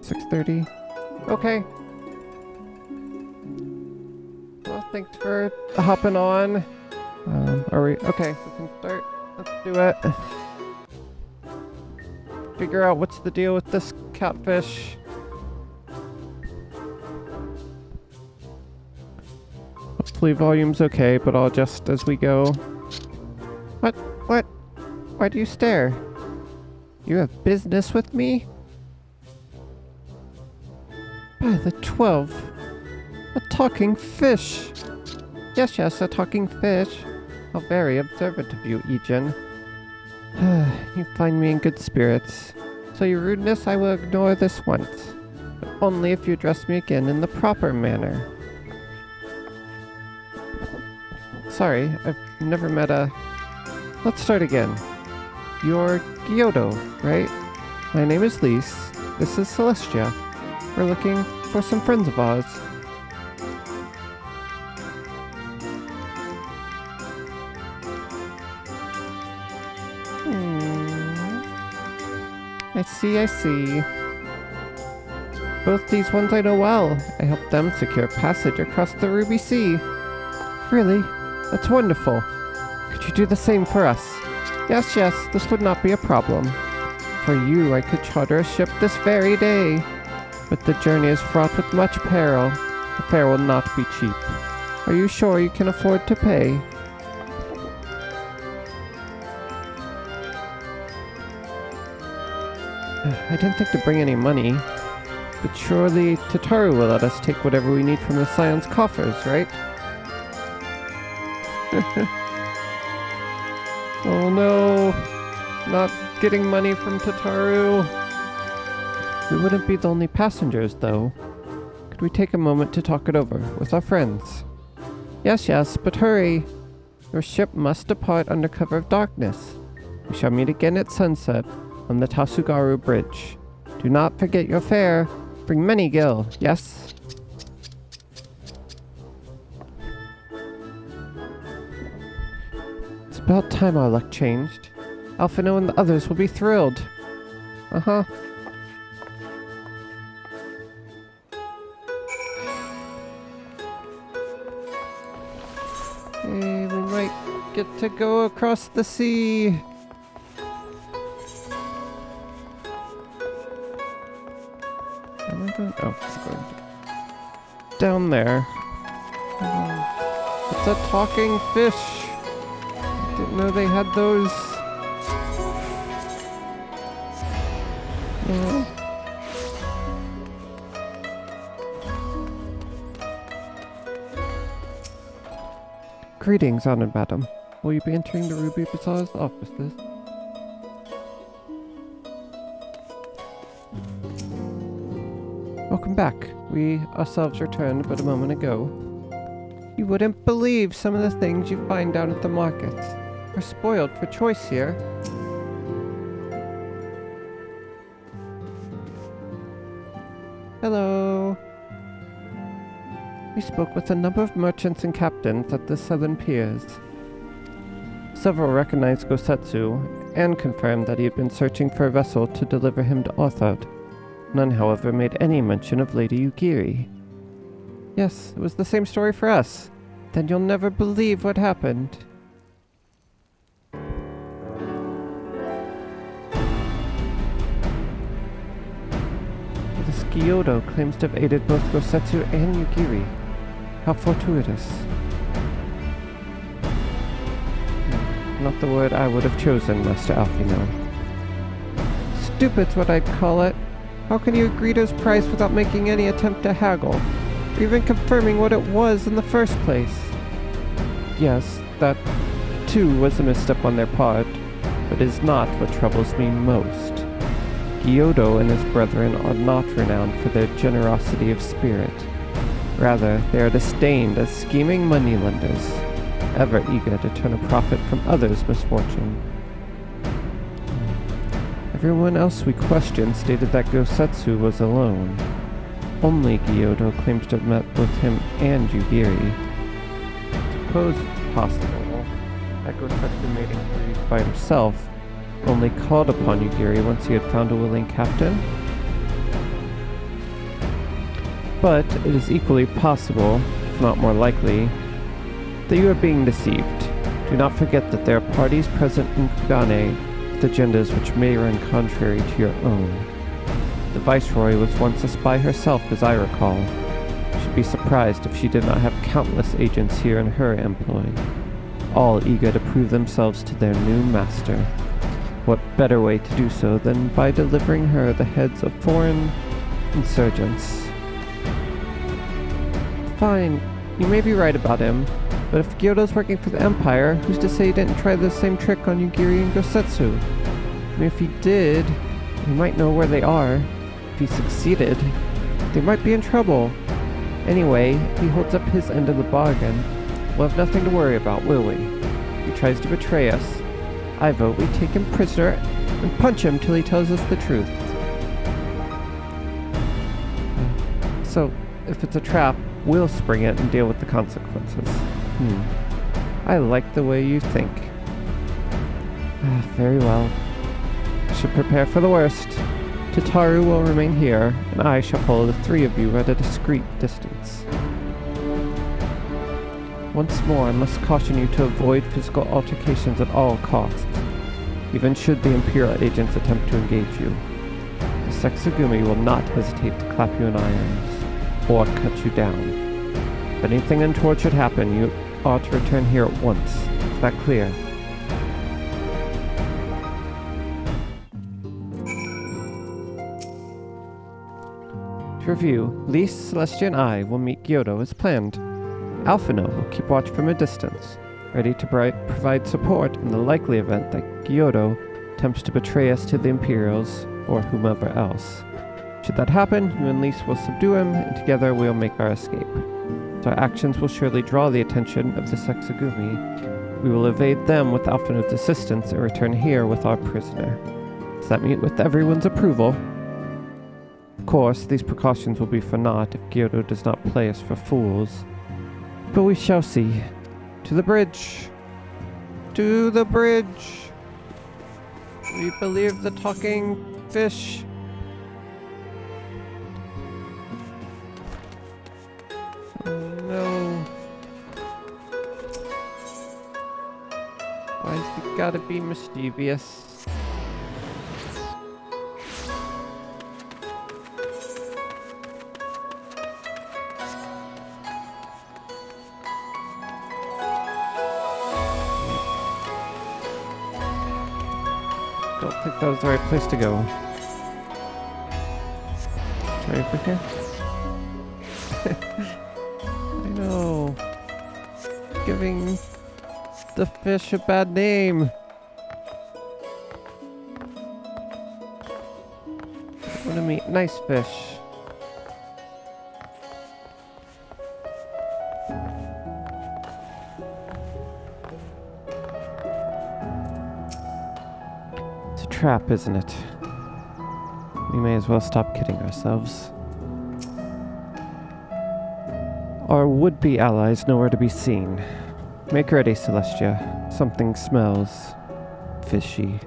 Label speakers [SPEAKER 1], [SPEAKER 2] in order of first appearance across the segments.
[SPEAKER 1] 6:30. Okay. Well, thanks for hopping on. Are we... Okay, we can start. Let's do it. Figure out what's the deal with this catfish. Hopefully volume's okay, but I'll adjust as we go. What? What? Why do you stare? You have business with me? By the 12. A talking fish. Yes, yes, a talking fish. How very observant of you, Egen. You find me in good spirits. So your rudeness I will ignore this once. But only if you address me again in the proper manner. Sorry, I've never met a... Let's start again. You're Gyoto, right? My name is Lise. This is Celestia. We're looking for some friends of ours. I see. Both these ones I know well. I helped them secure passage across the Ruby Sea. Really? That's wonderful. Could you do the same for us? Yes, this would not be a problem. For you, I could charter a ship this very day. But the journey is fraught with much peril. The fare will not be cheap. Are you sure you can afford to pay? I didn't think to bring any money. But surely Tataru will let us take whatever we need from the Scion's coffers, right? Oh no! Not getting money from Tataru. We wouldn't be the only passengers, though. Could we take a moment to talk it over with our friends? Yes, but hurry! Your ship must depart under cover of darkness. We shall meet again at sunset on the Tasugaru Bridge. Do not forget your fare. Bring many gil, yes? It's about time our luck changed. Alphino and the others will be thrilled. Uh-huh. Hey, we might get to go across the sea. Am I going? Oh, I'm going down there. It's a talking fish. Didn't know they had those. No. Greetings, honored madam. Will you be entering the Ruby Bazaar's offices? Welcome back. We ourselves returned but a moment ago. You wouldn't believe some of the things you find down at the markets. We're spoiled for choice here. Hello. We spoke with a number of merchants and captains at the southern piers. Several recognized Gosetsu and confirmed that he had been searching for a vessel to deliver him to Orthod. None, however, made any mention of Lady Yugiri. Yes, it was the same story for us. Then you'll never believe what happened. This Gyoto claims to have aided both Gosetsu and Yugiri. How fortuitous. Not the word I would have chosen, Master Alphino. Stupid's what I'd call it. How can you agree to his price without making any attempt to haggle, or even confirming what it was in the first place? Yes, that too was a misstep on their part, but is not what troubles me most. Gyoto and his brethren are not renowned for their generosity of spirit. Rather, they are disdained as scheming moneylenders, ever eager to turn a profit from others' misfortune. Everyone else we questioned stated that Gosetsu was alone. Only Gyoto claims to have met both him and Yugiri. I suppose it's possible that Gosetsu made inquiries by himself, only called upon Yugiri once he had found a willing captain. But it is equally possible, if not more likely, that you are being deceived. Do not forget that there are parties present in Kugane with agendas which may run contrary to your own. The Viceroy was once a spy herself, as I recall. You should be surprised if she did not have countless agents here in her employ, all eager to prove themselves to their new master. What better way to do so than by delivering her the heads of foreign insurgents? Fine, you may be right about him, but if Gyoto's working for the Empire, who's to say he didn't try the same trick on Yugiri and Gosetsu? I mean, if he did, he might know where they are. If he succeeded, they might be in trouble. Anyway, if he holds up his end of the bargain, we'll have nothing to worry about, will we? If he tries to betray us, I vote we take him prisoner and punch him till he tells us the truth. So, if it's a trap, we'll spring it and deal with the consequences. I like the way you think. Very well. I should prepare for the worst. Tataru will remain here, and I shall follow the three of you at a discreet distance. Once more, I must caution you to avoid physical altercations at all costs, even should the Imperial agents attempt to engage you. The Sexagumi will not hesitate to clap you in irons, or cut you down. If anything untoward should happen, you ought to return here at once. Is that clear? To review, Lise, Celestia, and I will meet Gyoto as planned. Alphino will keep watch from a distance, ready to provide support in the likely event that Gyoto attempts to betray us to the Imperials or whomever else. Should that happen, you and Lise will subdue him, and together we'll make our escape. So our actions will surely draw the attention of the Sexagumi. We will evade them with Alphino's assistance and return here with our prisoner. Does that meet with everyone's approval? Of course, these precautions will be for naught if Gyoto does not play us for fools. But we shall see. To the bridge! To the bridge! We believe the talking fish. Oh no. Why's he gotta be mischievous? Don't think that was the right place to go. Try over here? I know. Giving the fish a bad name. I want to meet nice fish. Trap, isn't it? We may as well stop kidding ourselves. Our would-be allies nowhere to be seen. Make ready, Celestia. Something smells fishy.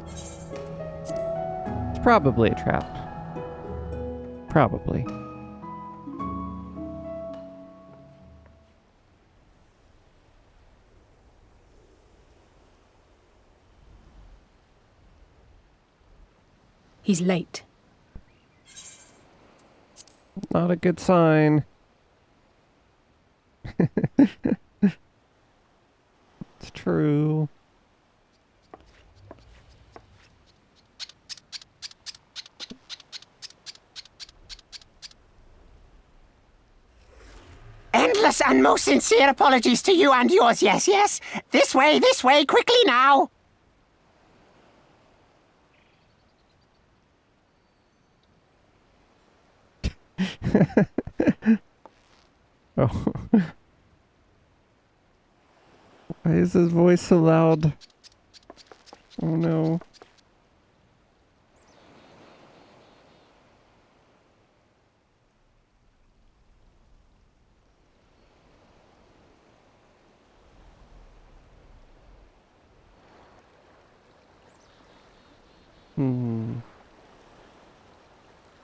[SPEAKER 1] It's probably a trap. Probably.
[SPEAKER 2] He's late.
[SPEAKER 1] Not a good sign. It's true.
[SPEAKER 3] Endless and most sincere apologies to you and yours, yes, yes. This way, quickly now.
[SPEAKER 1] Oh. Why is his voice so loud? Oh no.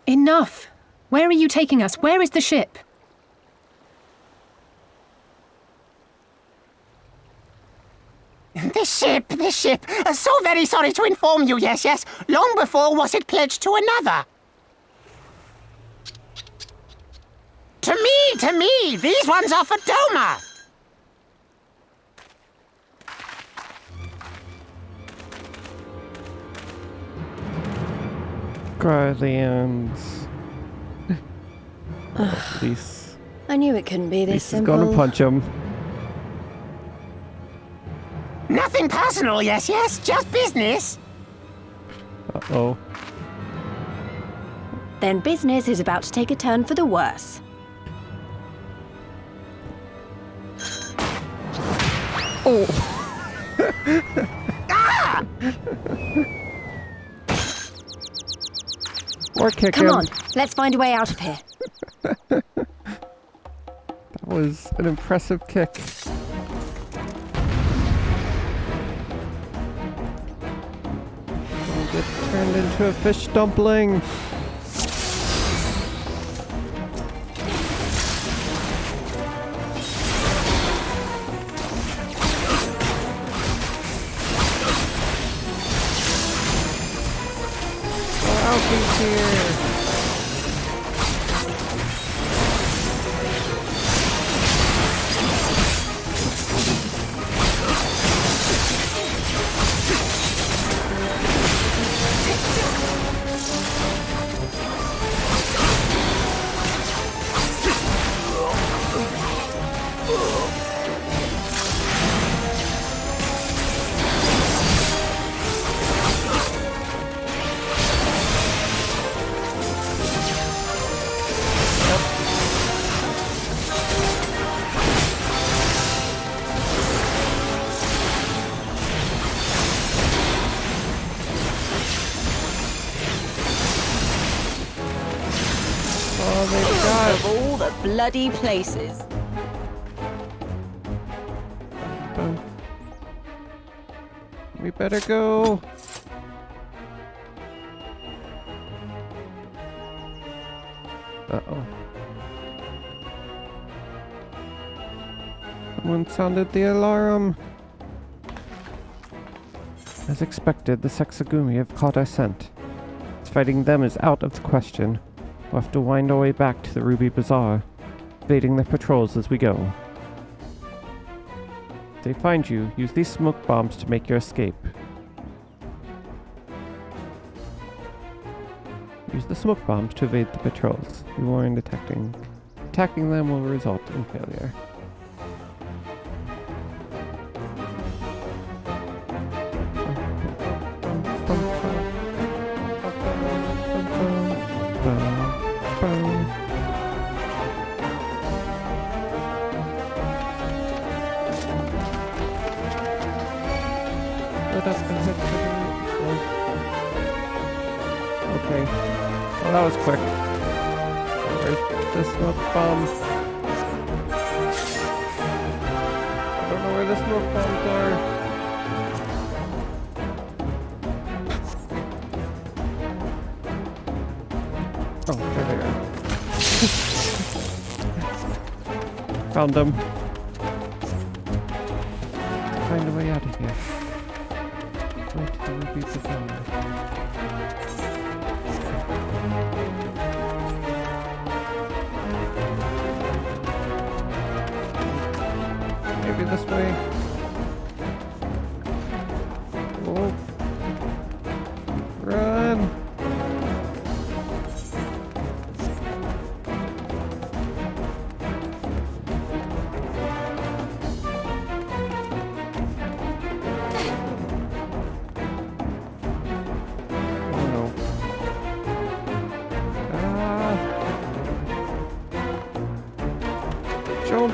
[SPEAKER 2] Enough! Where are you taking us? Where is the ship?
[SPEAKER 3] The ship. So very sorry to inform you, yes, yes. Long before was it pledged to another. To me, these ones are for Doma.
[SPEAKER 1] Guardians. Please.
[SPEAKER 2] I knew it couldn't be this
[SPEAKER 1] He's
[SPEAKER 2] simple.
[SPEAKER 1] gonna punch him.
[SPEAKER 3] Nothing personal, yes, yes. Just business.
[SPEAKER 1] Uh-oh.
[SPEAKER 2] Then business is about to take a turn for the worse.
[SPEAKER 1] Oh!
[SPEAKER 3] Ah!
[SPEAKER 1] Or kick
[SPEAKER 2] Come
[SPEAKER 1] him.
[SPEAKER 2] on, let's find a way out of here.
[SPEAKER 1] That was an impressive kick. I'll get turned into a fish dumpling. Alfie's here. Oh, they got
[SPEAKER 2] Of all the bloody places.
[SPEAKER 1] him. We better go. Uh-oh. Someone sounded the alarm. As expected, the Sexagumi have caught our scent. Fighting them is out of the question. We'll have to wind our way back to the Ruby Bazaar, evading their patrols as we go. If they find you, use these smoke bombs to make your escape. Use the smoke bombs to evade the patrols. Be warned, attacking them will result in failure. Okay. Well, that was quick. Where's the smoke bombs? I don't know where the smoke bombs are. Oh, there they are. Found them. Find a way out of here. Wait till we beat the zone. Maybe this way. Oh. Run! Oh no. Ah! Jump!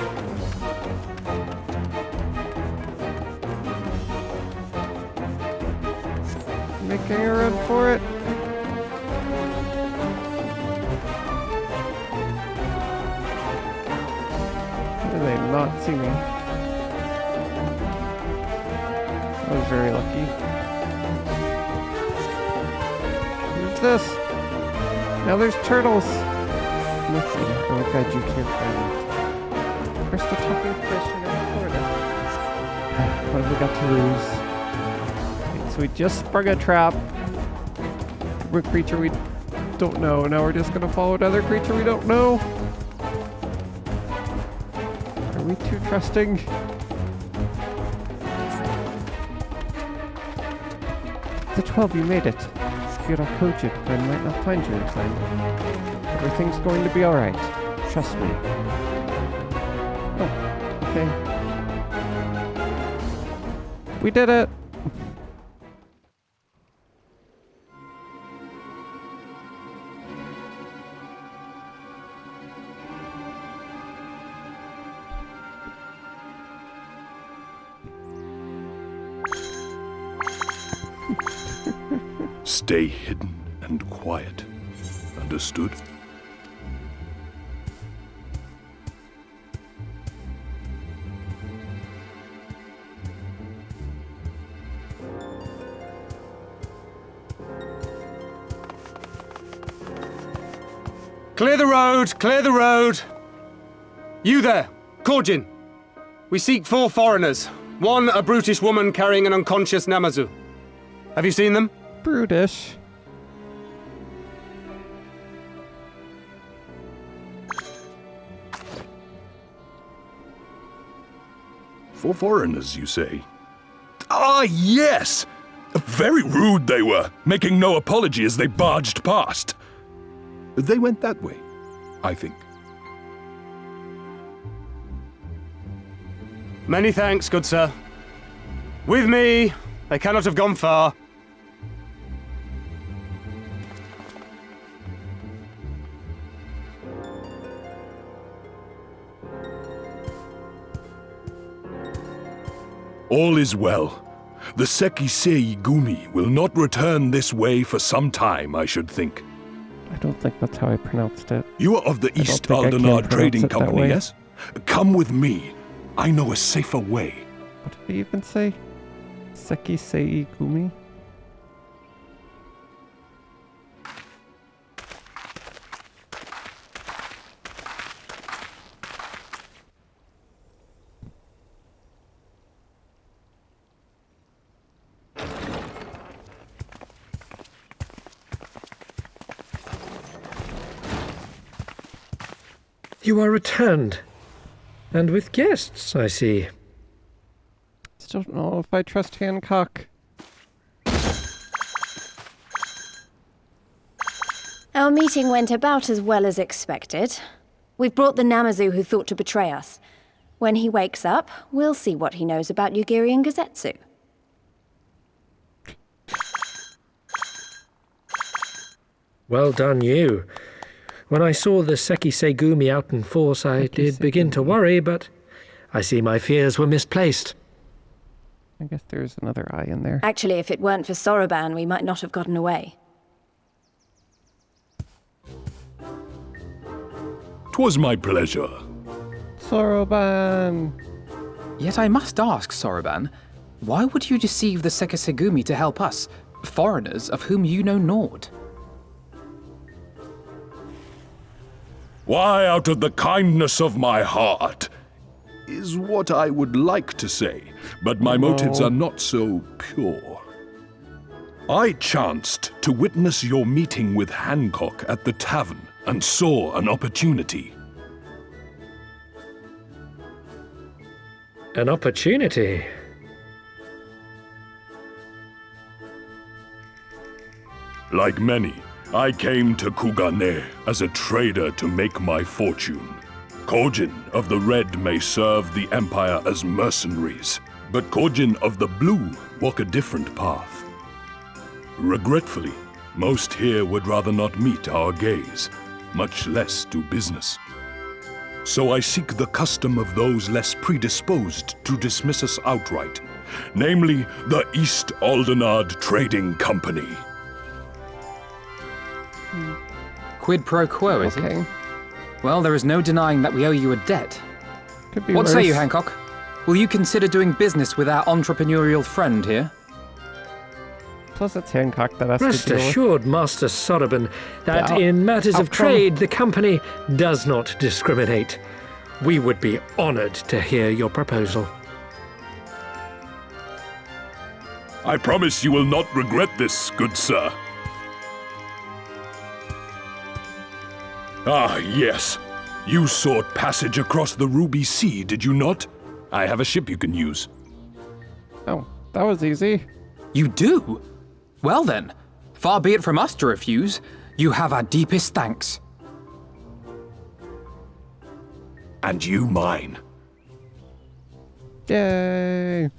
[SPEAKER 1] Making a run for it. How did they not see me? I was very lucky. Who's this? Now there's turtles. Let's see. I will guide you to your friend. First the talking fish in Florida. What have we got to lose? So we just sprung a trap. A creature we don't know. Now we're just gonna follow another creature we don't know. Are we too trusting? The 12, you made it. You're a cogent, but I might not find you in time. Everything's going to be alright. Trust me. Oh, okay. We did it!
[SPEAKER 4] Stay hidden and quiet. Understood?
[SPEAKER 5] Clear the road! Clear the road! You there, Korjin. We seek 4 foreigners. One, a brutish woman carrying an unconscious Namazu. Have you seen them?
[SPEAKER 1] Brutish.
[SPEAKER 4] For foreigners, you say? Ah, yes! Very rude they were, making no apology as they barged past. They went that way, I think.
[SPEAKER 5] Many thanks, good sir. With me, they cannot have gone far.
[SPEAKER 4] All is well. The Sekisei Gumi will not return this way for some time, I should think.
[SPEAKER 1] I don't think that's how I pronounced it.
[SPEAKER 4] You are of the
[SPEAKER 1] don't
[SPEAKER 4] East
[SPEAKER 1] think I can
[SPEAKER 4] Aldenard
[SPEAKER 1] pronounce
[SPEAKER 4] Trading
[SPEAKER 1] it that
[SPEAKER 4] Company,
[SPEAKER 1] way.
[SPEAKER 4] yes? Come with me. I know a safer way.
[SPEAKER 1] What did he even say? Seki Sei Gumi?
[SPEAKER 6] You are returned. And with guests, I see.
[SPEAKER 1] Still don't know if I trust Hancock.
[SPEAKER 2] Our meeting went about as well as expected. We've brought the Namazu who thought to betray us. When he wakes up, we'll see what he knows about Yugiri and Gazetsu.
[SPEAKER 6] Well done, you. When I saw the Sekisei Gumi out in force, I did begin to worry, but I see my fears were misplaced.
[SPEAKER 1] I guess there's another eye in there.
[SPEAKER 2] Actually, if it weren't for Soroban, we might not have gotten away.
[SPEAKER 4] 'Twas my pleasure.
[SPEAKER 1] Soroban!
[SPEAKER 7] Yet I must ask, Soroban, why would you deceive the Sekisegumi to help us, foreigners of whom you know naught?
[SPEAKER 4] Why, out of the kindness of my heart, is what I would like to say, but my motives are not so pure. I chanced to witness your meeting with Hancock at the tavern and saw an opportunity.
[SPEAKER 6] An opportunity?
[SPEAKER 4] Like many, I came to Kugane as a trader to make my fortune. Kojin of the Red may serve the Empire as mercenaries, but Kojin of the Blue walk a different path. Regretfully, most here would rather not meet our gaze, much less do business. So I seek the custom of those less predisposed to dismiss us outright, namely the East Aldenard Trading Company.
[SPEAKER 7] Quid pro quo, is
[SPEAKER 1] Okay.
[SPEAKER 7] it? Well, there is no denying that we owe you a debt.
[SPEAKER 1] Could be
[SPEAKER 7] What
[SPEAKER 1] worse.
[SPEAKER 7] say you, Hancock? Will you consider doing business with our entrepreneurial friend here?
[SPEAKER 1] Plus it's Hancock that has
[SPEAKER 6] Rest
[SPEAKER 1] to deal with.
[SPEAKER 6] assured, Master Soroban, that
[SPEAKER 1] Yeah,
[SPEAKER 6] in matters of
[SPEAKER 1] outcome.
[SPEAKER 6] trade, the company does not discriminate. We would be honored to hear your proposal.
[SPEAKER 4] I promise you will not regret this, good sir. Ah, yes. You sought passage across the Ruby Sea, did you not? I have a ship you can use.
[SPEAKER 1] Oh, that was easy.
[SPEAKER 7] You do? Well then, far be it from us to refuse. You have our deepest thanks.
[SPEAKER 4] And you mine.
[SPEAKER 1] Yay!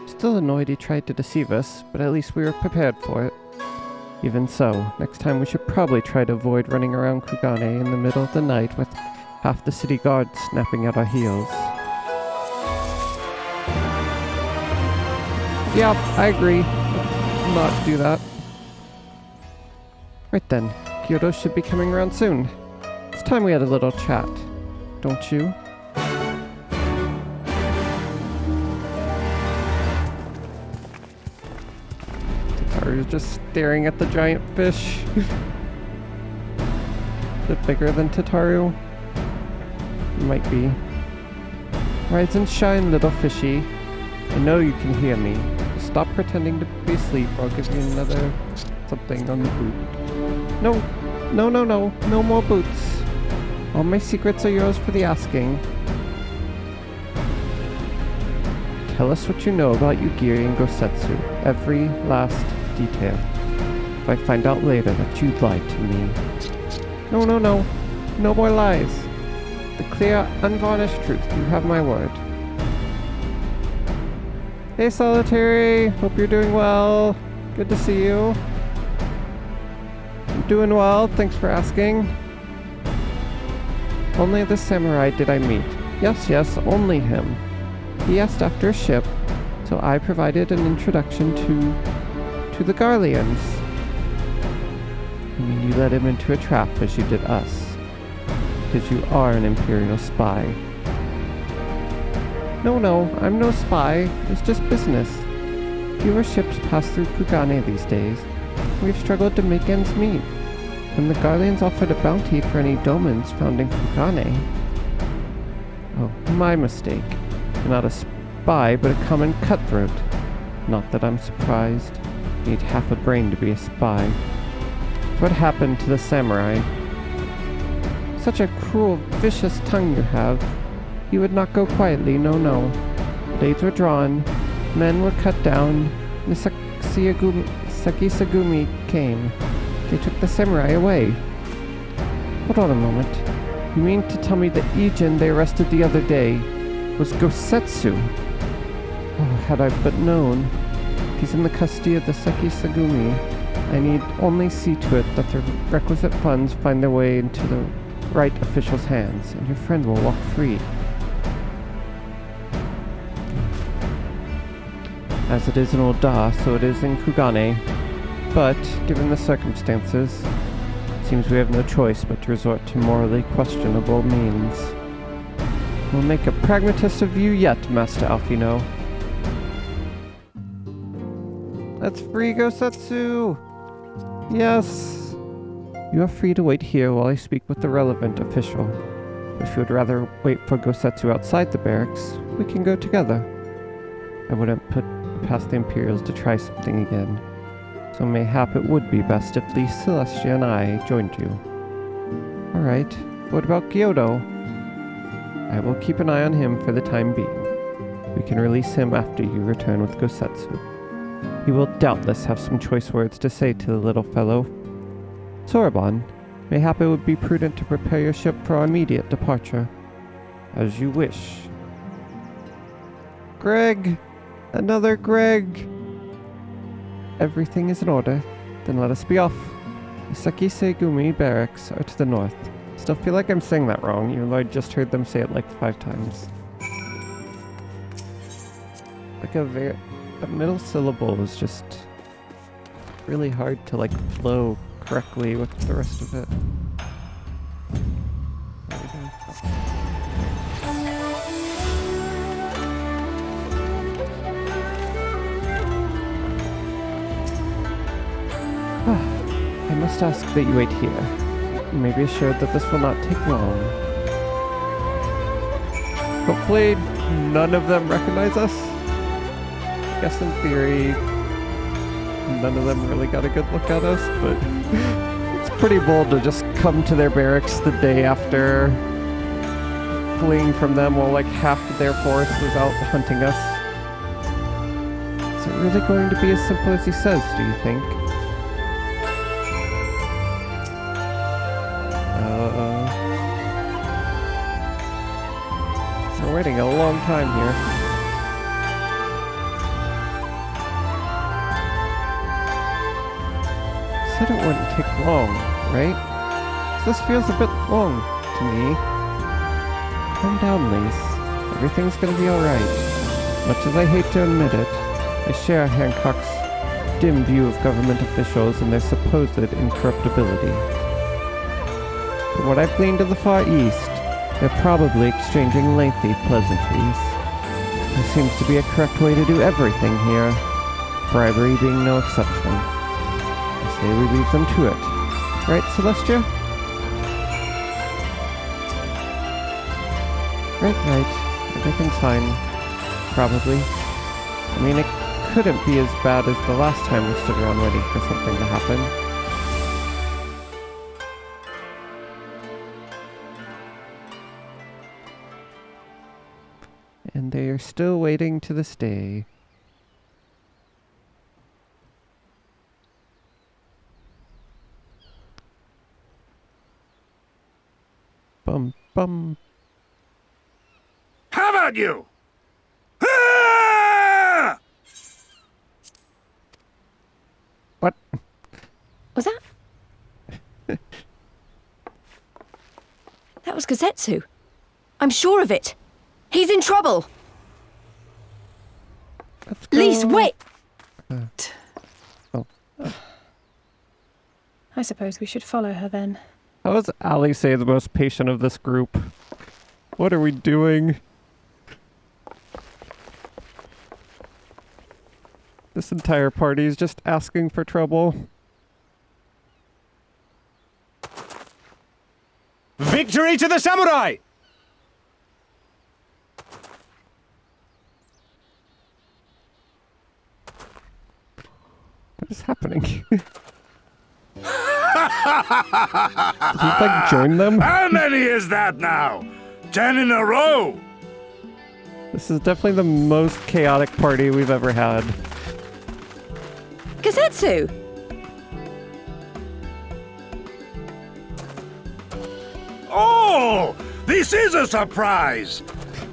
[SPEAKER 1] Still annoyed he tried to deceive us, but at least we were prepared for it. Even so, next time we should probably try to avoid running around Kugane in the middle of the night with half the city guard snapping at our heels. Yep, I agree. Let's not do that. Right then, Kyoto should be coming around soon. It's time we had a little chat, don't you? Tataru's just staring at the giant fish. Is it bigger than Tataru? It might be. Rise and shine, little fishy. I know you can hear me. Just stop pretending to be asleep or I'll give you another something on the boot. No, no, no, no. No more boots. All my secrets are yours for the asking. Tell us what you know about Yugiri and Gosetsu. Every last detail. If I find out later that you lied to me. No, no, no. No more lies. The clear, unvarnished truth. You have my word. Hey, Solitary. Hope you're doing well. Good to see you. I'm doing well. Thanks for asking. Only the samurai did I meet. Yes, yes, only him. He asked after a ship, so I provided an introduction to the Garleans. I mean, you led him into a trap as you did us. Because you are an Imperial spy. No, no, I'm no spy. It's just business. Fewer ships pass through Kugane these days. We've struggled to make ends meet. When the Garleans offered a bounty for any domans found in Kugane. Oh, my mistake. I'm not a spy, but a common cutthroat. Not that I'm surprised. You need half a brain to be a spy. What happened to the samurai? Such a cruel, vicious tongue you have. You would not go quietly, no, no. Blades were drawn, men were cut down, and the Sakisagumi came. They took the samurai away. Hold on a moment. You mean to tell me that Ijin they arrested the other day was Gosetsu? Oh, had I but known. He's in the custody of the Sakisagumi. I need only see to it that the requisite funds find their way into the right official's hands, and your friend will walk free. As it is in Oda, so it is in Kugane. But, given the circumstances, it seems we have no choice but to resort to morally questionable means. We'll make a pragmatist of you yet, Master Alfino. Let's free Gosetsu! Yes! You are free to wait here while I speak with the relevant official. If you would rather wait for Gosetsu outside the barracks, we can go together. I wouldn't put past the Imperials to try something again, so mayhap it would be best if Lee Celestia and I joined you. Alright, what about Kyoto? I will keep an eye on him for the time being. We can release him after you return with Gosetsu. He will doubtless have some choice words to say to the little fellow. Soraban, mayhap it would be prudent to prepare your ship for our immediate departure. As you wish. Greg! Another Greg! Everything is in order. Then let us be off. The Sakisagumi barracks are to the north. Still feel like I'm saying that wrong, even though I just heard them say it like 5 times. Like a middle syllable is just really hard to like flow correctly with the rest of it. I must just ask that you wait here. You may be assured that this will not take long. Hopefully, none of them recognize us. I guess in theory, none of them really got a good look at us, but it's pretty bold to just come to their barracks the day after fleeing from them while like half of their force was out hunting us. Is it really going to be as simple as he says, do you think? We're waiting a long time here. Said it wouldn't take long, right? This feels a bit long to me. Calm down, Lise. Everything's gonna be alright. Much as I hate to admit it, I share Hancock's dim view of government officials and their supposed incorruptibility. From what I've gleaned to the Far East, they're probably exchanging lengthy pleasantries. There seems to be a correct way to do everything here, bribery being no exception. I say we leave them to it. Right, Celestia? Right. Everything's fine. Probably. I mean, it couldn't be as bad as the last time we stood around waiting for something to happen. And they are still waiting to this day. Bum bum.
[SPEAKER 8] How about you? Ah!
[SPEAKER 1] What?
[SPEAKER 2] Was that? That was Gazetsu. I'm sure of it. He's in trouble.
[SPEAKER 1] Let's go.
[SPEAKER 2] Lise, wait!
[SPEAKER 1] Oh.
[SPEAKER 9] I suppose we should follow her then.
[SPEAKER 1] How is Alice the most patient of this group? What are we doing? This entire party is just asking for trouble.
[SPEAKER 5] Victory to the samurai!
[SPEAKER 1] What is happening? Did he like join them?
[SPEAKER 8] How many is that now? 10 in a row?
[SPEAKER 1] This is definitely the most chaotic party we've ever had.
[SPEAKER 2] Gazetsu!
[SPEAKER 8] Oh, this is a surprise.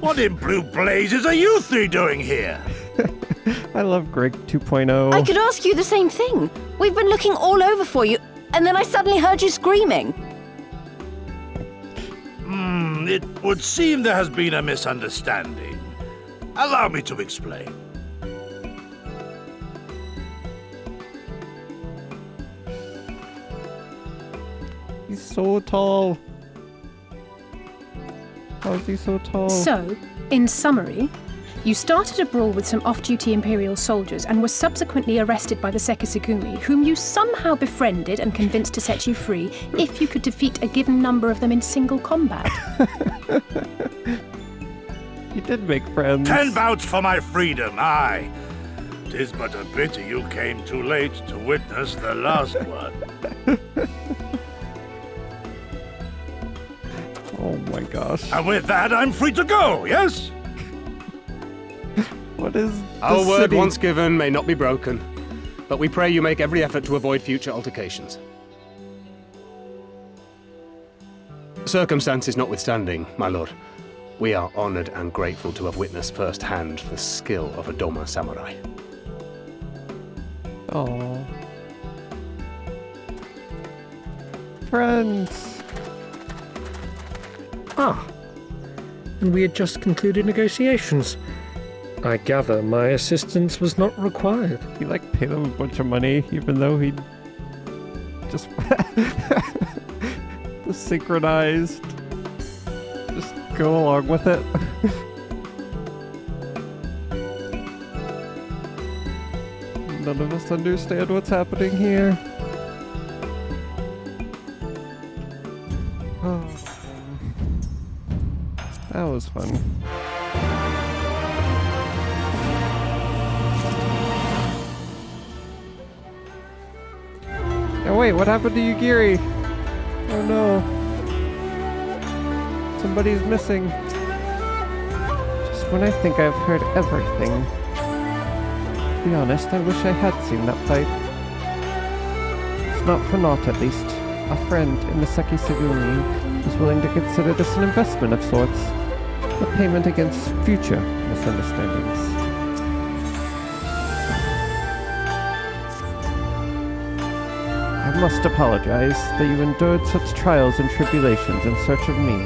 [SPEAKER 8] What in blue blazes are you three doing here?
[SPEAKER 1] I love Greg 2.0.
[SPEAKER 2] I could ask you the same thing. We've been looking all over for you, and then I suddenly heard you screaming.
[SPEAKER 8] It would seem there has been a misunderstanding. Allow me to explain.
[SPEAKER 1] He's so tall. How is he so tall?
[SPEAKER 9] So, in summary, you started a brawl with some off-duty Imperial soldiers and were subsequently arrested by the Sekisagumi, whom you somehow befriended and convinced to set you free if you could defeat a given number of them in single combat.
[SPEAKER 1] He did make friends.
[SPEAKER 8] 10 bouts for my freedom, aye. 'Tis but a pity you came too late to witness the last one.
[SPEAKER 1] Oh my gosh.
[SPEAKER 8] And with that, I'm free to go, yes?
[SPEAKER 1] What is
[SPEAKER 5] Our
[SPEAKER 1] the
[SPEAKER 5] word
[SPEAKER 1] city?
[SPEAKER 5] once given may not be broken, but we pray you make every effort to avoid future altercations. Circumstances notwithstanding, my lord, we are honored and grateful to have witnessed firsthand the skill of a Doma samurai.
[SPEAKER 1] Oh. Friends.
[SPEAKER 6] Ah, and we had just concluded negotiations. I gather my assistance was not required.
[SPEAKER 1] He like paid him a bunch of money, even though he just just synchronized. Just go along with it. None of us understand what's happening here. was fun. Oh wait, what happened to Yugiri? Oh no. Somebody's missing. Just when I think I've heard everything. To be honest, I wish I had seen that fight. It's not for naught, at least. A friend in the FFXIV is willing to consider this an investment of sorts. A payment against future misunderstandings. I must apologize that you endured such trials and tribulations in search of me.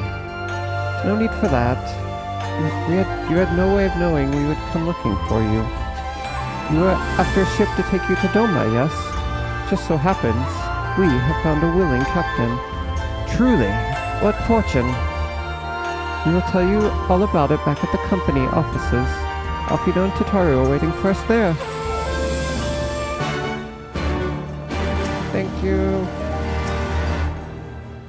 [SPEAKER 1] No need for that. You had no way of knowing we would come looking for you. You were after a ship to take you to Doma, yes? Just so happens, we have found a willing captain. Truly, what fortune! We will tell you all about it back at the company offices. Alfredo and Tataru are waiting for us there. Thank you.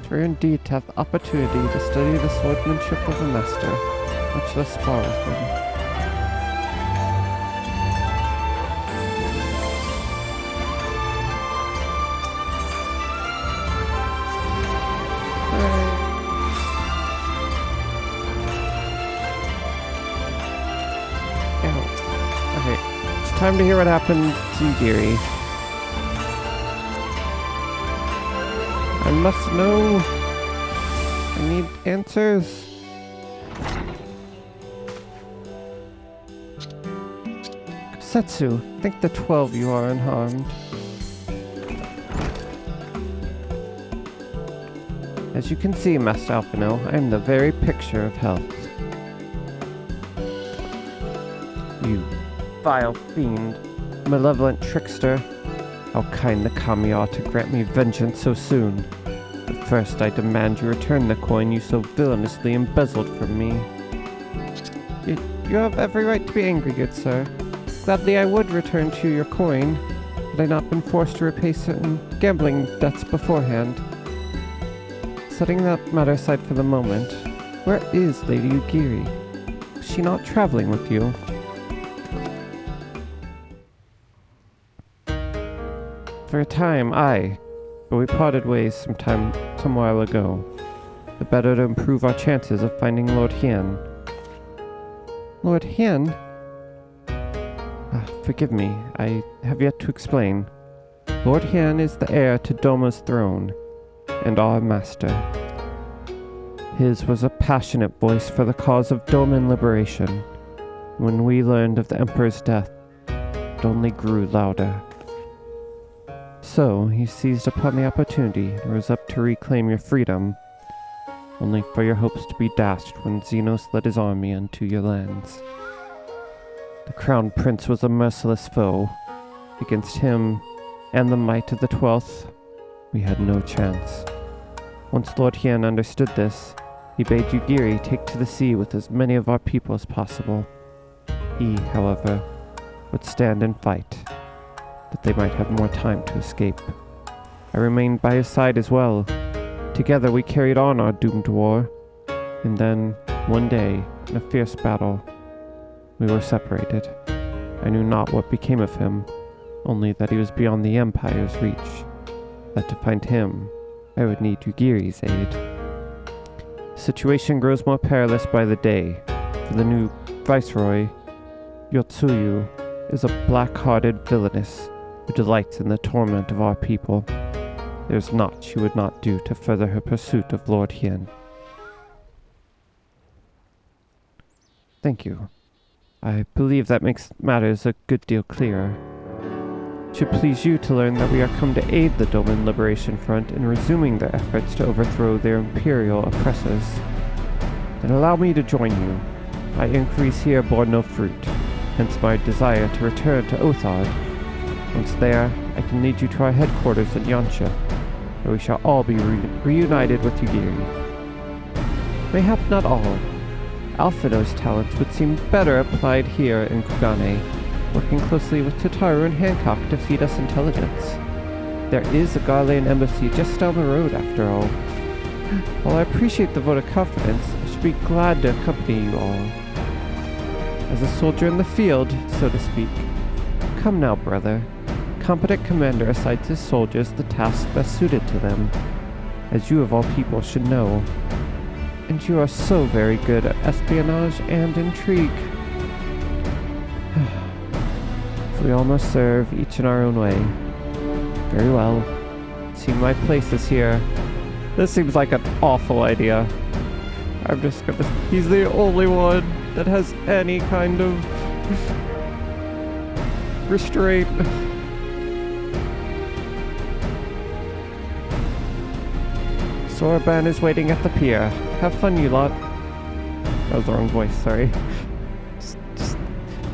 [SPEAKER 1] It's rare indeed to have the opportunity to study the swordsmanship of a master, much less spar with him. Time to hear what happened to Yugiri. I must know. I need answers. Setsu, think the 12 you are unharmed. As you can see, Master Alphino, I am the very picture of health. You vile fiend, malevolent trickster. How kind the kami are to grant me vengeance so soon. But first I demand you return the coin you so villainously embezzled from me. You have every right to be angry, good sir. Gladly I would return to you your coin, had I not been forced to repay certain gambling debts beforehand. Setting that matter aside for the moment, where is Lady Yugiri? Is she not traveling with you? For a time, aye, but we parted ways some while ago. The better to improve our chances of finding Lord Hien. Lord Hien? Forgive me, I have yet to explain. Lord Hien is the heir to Doma's throne, and our master. His was a passionate voice for the cause of Doman liberation. When we learned of the Emperor's death, it only grew louder. So, he seized upon the opportunity and rose up to reclaim your freedom, only for your hopes to be dashed when Xenos led his army into your lands. The Crown Prince was a merciless foe. Against him and the might of the 12th, we had no chance. Once Lord Hien understood this, he bade Yugiri take to the sea with as many of our people as possible. He, however, would stand and fight, that they might have more time to escape. I remained by his side as well. Together we carried on our doomed war, and then, one day, in a fierce battle, we were separated. I knew not what became of him, only that he was beyond the Empire's reach, that to find him, I would need Yugiri's aid. The situation grows more perilous by the day, for the new Viceroy, Yotsuyu, is a black-hearted villainess who delights in the torment of our people. There is naught she would not do to further her pursuit of Lord Hien. Thank you. I believe that makes matters a good deal clearer. It should please you to learn that we are come to aid the Doman Liberation Front in resuming their efforts to overthrow their imperial oppressors. Then allow me to join you. My inquiries here bore no fruit, hence my desire to return to Othard. Once there, I can lead you to our headquarters at Yansha, where we shall all be reunited with Yugiri. Mayhap not all. Alphino's talents would seem better applied here in Kugane, working closely with Tataru and Hancock to feed us intelligence. There is a Garlean embassy just down the road, after all. While I appreciate the vote of confidence, I should should be glad to accompany you all. As a soldier in the field, so to speak. Come now, brother. Competent commander assigns his soldiers the task best suited to them, as you of all people should know. And you are so very good at espionage and intrigue. We all must serve, each in our own way. Very well. See, my place is here. This seems like an awful idea. I'm just gonna... He's the only one that has any kind of restraint. Soraban is waiting at the pier. Have fun, you lot. That was the wrong voice, sorry.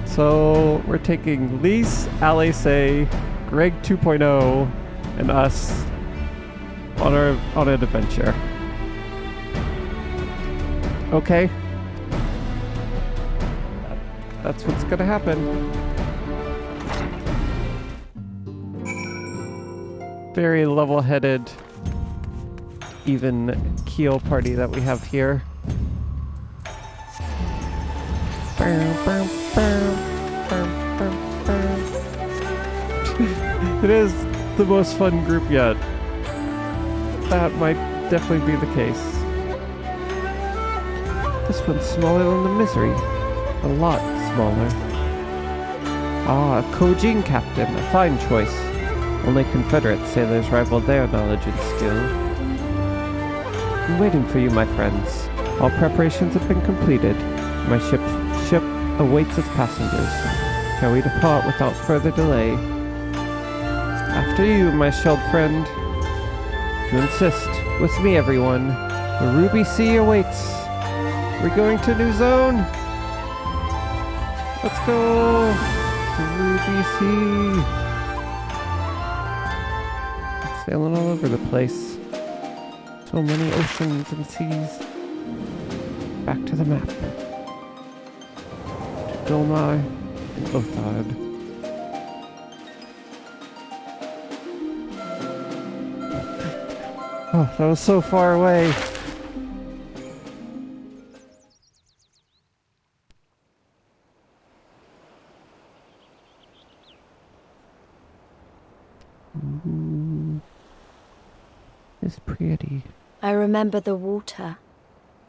[SPEAKER 1] So, we're taking Lise, Alice, Greg 2.0, and us on an adventure. Okay. That's what's gonna happen. Very level-headed, even keel party that we have here. It is the most fun group yet. That might definitely be the case. This one's smaller than the Misery. A lot smaller. Ah, Kojin Captain, a fine choice. Only Confederate sailors rival their knowledge and skill. I'm waiting for you, my friends. All preparations have been completed. My ship awaits its passengers. Shall we depart without further delay? After you, my shelled friend. If you insist, with me, everyone. The Ruby Sea awaits. We're going to New Zone. Let's go. The Ruby Sea. It's sailing all over the place. So many oceans and seas. Back to the map. To Dolmar and Othard. Oh, that was so far away. It's pretty.
[SPEAKER 2] I remember the water,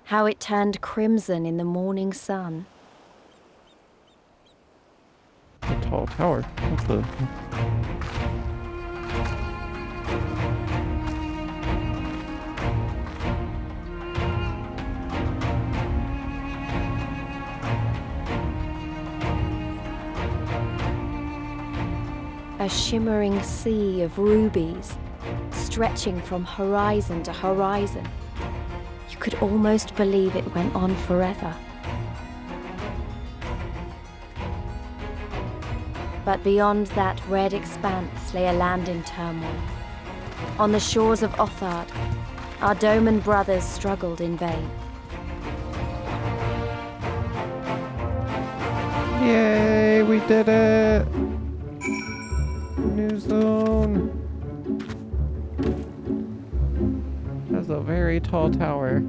[SPEAKER 2] how it turned crimson in the morning sun.
[SPEAKER 1] The tall tower. What's the...
[SPEAKER 2] A shimmering sea of rubies, stretching from horizon to horizon. You could almost believe it went on forever. But beyond that red expanse lay a land in turmoil. On the shores of Othard, our Doman brothers struggled in vain.
[SPEAKER 1] Yay, we did it! New zone. That's a very tall tower.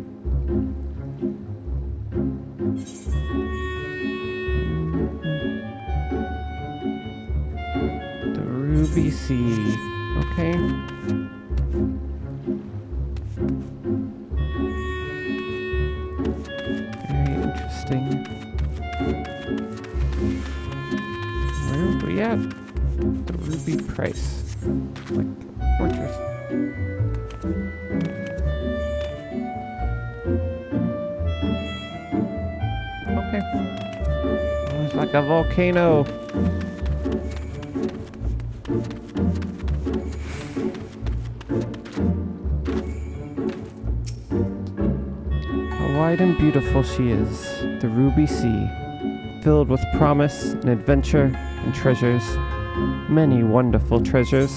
[SPEAKER 1] The Ruby Sea. Okay. Very interesting. Where are we at? The Ruby Price. Like fortress. Okay. Oh, it's like a volcano. How wide and beautiful she is, the Ruby Sea, filled with promise and adventure and treasures. Many wonderful treasures.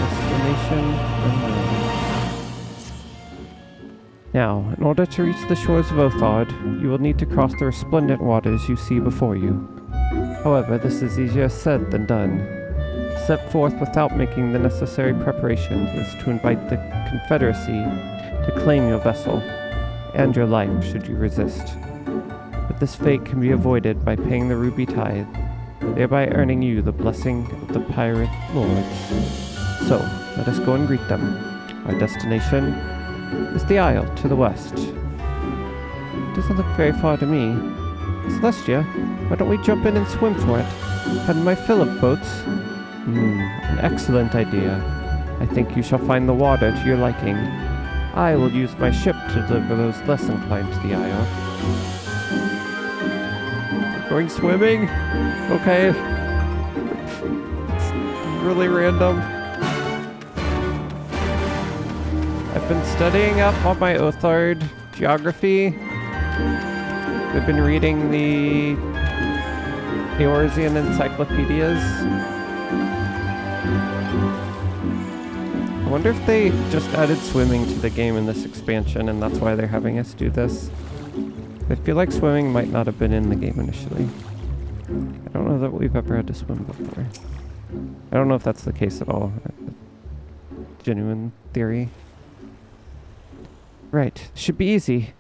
[SPEAKER 1] Destination unknown. Now, in order to reach the shores of Othard, you will need to cross the resplendent waters you see before you. However, this is easier said than done. To step forth without making the necessary preparations is to invite the Confederacy to claim your vessel and your life should you resist. But this fate can be avoided by paying the ruby tithe, thereby earning you the blessing of the pirate lords. So, let us go and greet them. Our destination is the isle to the west. It doesn't look very far to me. Celestia, why don't we jump in and swim for it? Hadn't my fill of boats? An excellent idea. I think you shall find the water to your liking. I will use my ship to deliver those less inclined to the isle. Going swimming? Okay. It's really random. I've been studying up on my Othard geography. I've been reading the Eorzean encyclopedias. I wonder if they just added swimming to the game in this expansion and that's why they're having us do this. I feel like swimming might not have been in the game initially. I don't know that we've ever had to swim before. I don't know if that's the case at all. Genuine theory. Right, should be easy.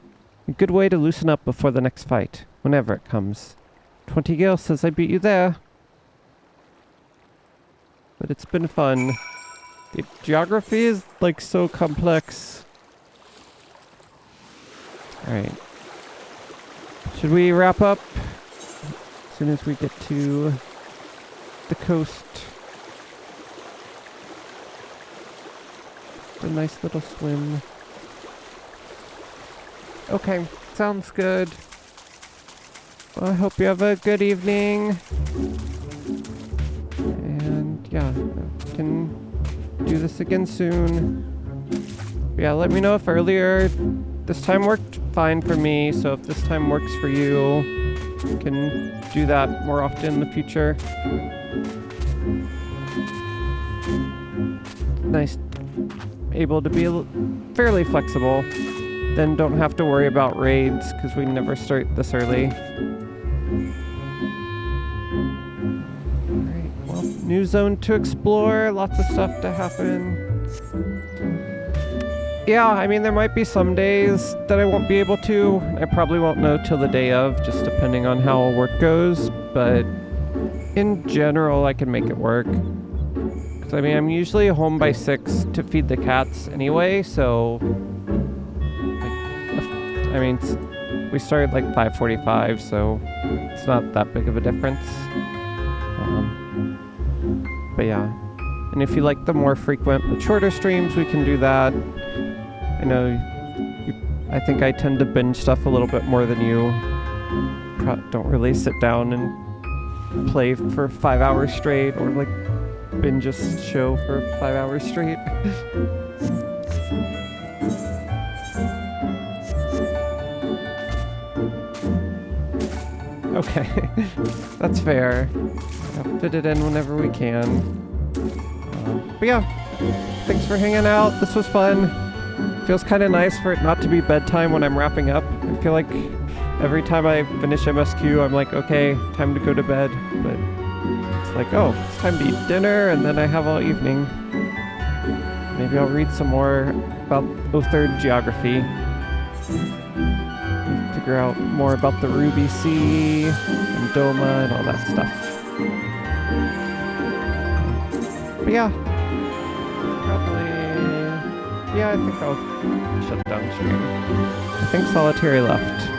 [SPEAKER 1] A good way to loosen up before the next fight, whenever it comes. 20 Gale says I beat you there. But it's been fun. The geography is like so complex. Alright. Should we wrap up as soon as we get to the coast? A nice little swim. Okay, sounds good. Well, I hope you have a good evening. And yeah, we can do this again soon. Yeah, let me know if earlier this time worked fine for me, so if this time works for you, we can do that more often in the future. Nice, able to be fairly flexible. Then don't have to worry about raids, because we never start this early. Alright, well, new zone to explore, lots of stuff to happen. Yeah, I mean, there might be some days that I won't be able to. I probably won't know till the day of, just depending on how work goes, but in general, I can make it work. Because, I mean, I'm usually home by 6 to feed the cats anyway, so... I mean, we started like 5:45, so it's not that big of a difference. But yeah, and if you like the more frequent but shorter streams, we can do that. I know, I think I tend to binge stuff a little bit more than you. Don't really sit down and play for 5 hours straight, or like binge a show for 5 hours straight. Okay, that's fair. I'll fit it in whenever we can. But yeah, thanks for hanging out. This was fun. Feels kind of nice for it not to be bedtime when I'm wrapping up. I feel like every time I finish MSQ, I'm like, okay, time to go to bed. But it's like, oh, it's time to eat dinner, and then I have all evening. Maybe I'll read some more about Othard geography. Figure out more about the Ruby Sea and Doma and all that stuff. But yeah, probably, yeah, I think I'll shut down stream. I think Solitary left.